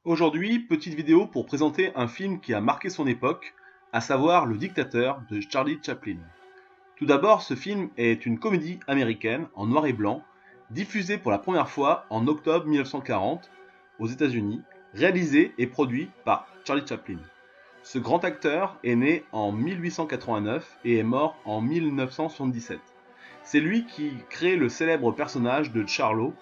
Aujourd'hui, petite vidéo pour présenter un film qui a marqué son époque, à savoir Le Dictateur de Charlie Chaplin. Tout d'abord, ce film est une comédie américaine en noir et blanc, diffusée pour la première fois en octobre 1940 aux États-Unis, réalisé et produit par Charlie Chaplin. Ce grand acteur est né en 1889 et est mort en 1977. C'est lui qui crée le célèbre personnage de Charlot,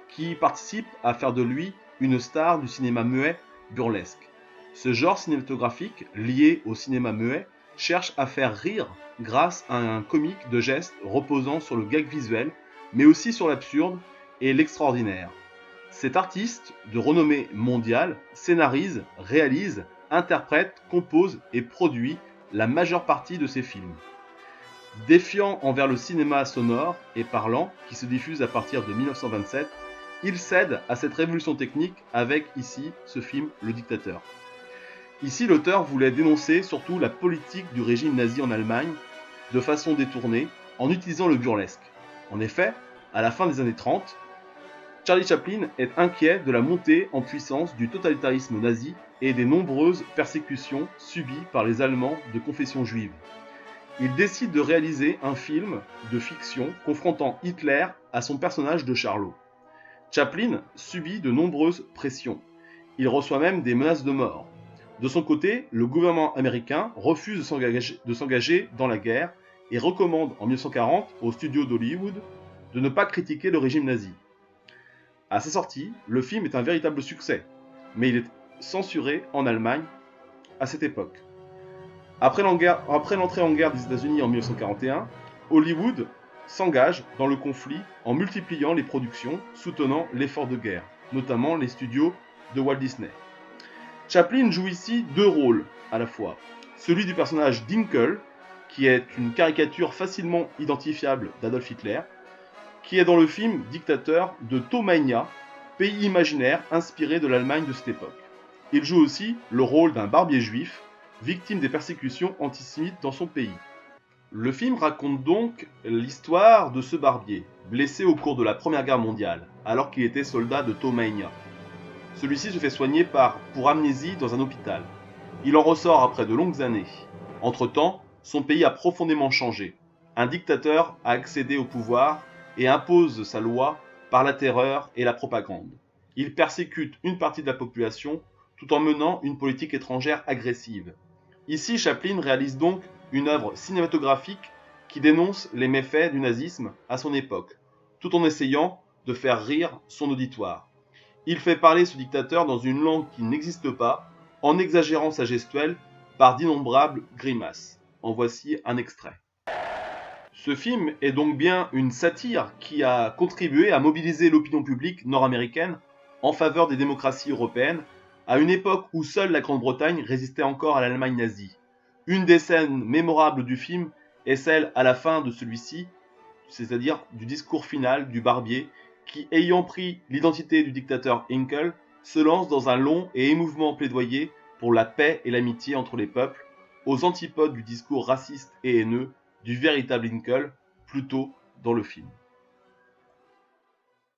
qui participe à faire de lui une star du cinéma muet burlesque. Ce genre cinématographique, lié au cinéma muet, cherche à faire rire grâce à un comique de gestes reposant sur le gag visuel, mais aussi sur l'absurde et l'extraordinaire. Cet artiste, de renommée mondiale, scénarise, réalise, interprète, compose et produit la majeure partie de ses films. Défiant envers le cinéma sonore et parlant, qui se diffuse à partir de 1927, il cède à cette révolution technique avec, ici, ce film Le Dictateur. Ici, l'auteur voulait dénoncer surtout la politique du régime nazi en Allemagne, de façon détournée, en utilisant le burlesque. En effet, à la fin des années 30, Charlie Chaplin est inquiet de la montée en puissance du totalitarisme nazi et des nombreuses persécutions subies par les Allemands de confession juive. Il décide de réaliser un film de fiction confrontant Hitler à son personnage de Charlot. Chaplin subit de nombreuses pressions. Il reçoit même des menaces de mort. De son côté, le gouvernement américain refuse de s'engager dans la guerre et recommande en 1940 aux studios d'Hollywood de ne pas critiquer le régime nazi. À sa sortie, le film est un véritable succès, mais il est censuré en Allemagne à cette époque. Après l'entrée en guerre des États-Unis en 1941, Hollywood s'engage dans le conflit en multipliant les productions soutenant l'effort de guerre, notamment les studios de Walt Disney. Chaplin joue ici deux rôles à la fois. Celui du personnage Dinkel, qui est une caricature facilement identifiable d'Adolf Hitler, qui est dans le film Dictateur de Tomania, pays imaginaire inspiré de l'Allemagne de cette époque. Il joue aussi le rôle d'un barbier juif, victime des persécutions antisémites dans son pays. Le film raconte donc l'histoire de ce barbier, blessé au cours de la Première Guerre mondiale, alors qu'il était soldat de Tomania. Celui-ci se fait soigner pour amnésie dans un hôpital. Il en ressort après de longues années. Entre-temps, son pays a profondément changé. Un dictateur a accédé au pouvoir et impose sa loi par la terreur et la propagande. Il persécute une partie de la population tout en menant une politique étrangère agressive. Ici, Chaplin réalise donc une œuvre cinématographique qui dénonce les méfaits du nazisme à son époque, tout en essayant de faire rire son auditoire. Il fait parler ce dictateur dans une langue qui n'existe pas, en exagérant sa gestuelle par d'innombrables grimaces. En voici un extrait. Ce film est donc bien une satire qui a contribué à mobiliser l'opinion publique nord-américaine en faveur des démocraties européennes, à une époque où seule la Grande-Bretagne résistait encore à l'Allemagne nazie. Une des scènes mémorables du film est celle à la fin de celui-ci, c'est-à-dire du discours final du barbier, qui, ayant pris l'identité du dictateur Hinkel, se lance dans un long et émouvant plaidoyer pour la paix et l'amitié entre les peuples, aux antipodes du discours raciste et haineux du véritable Hinkel, plus tôt dans le film.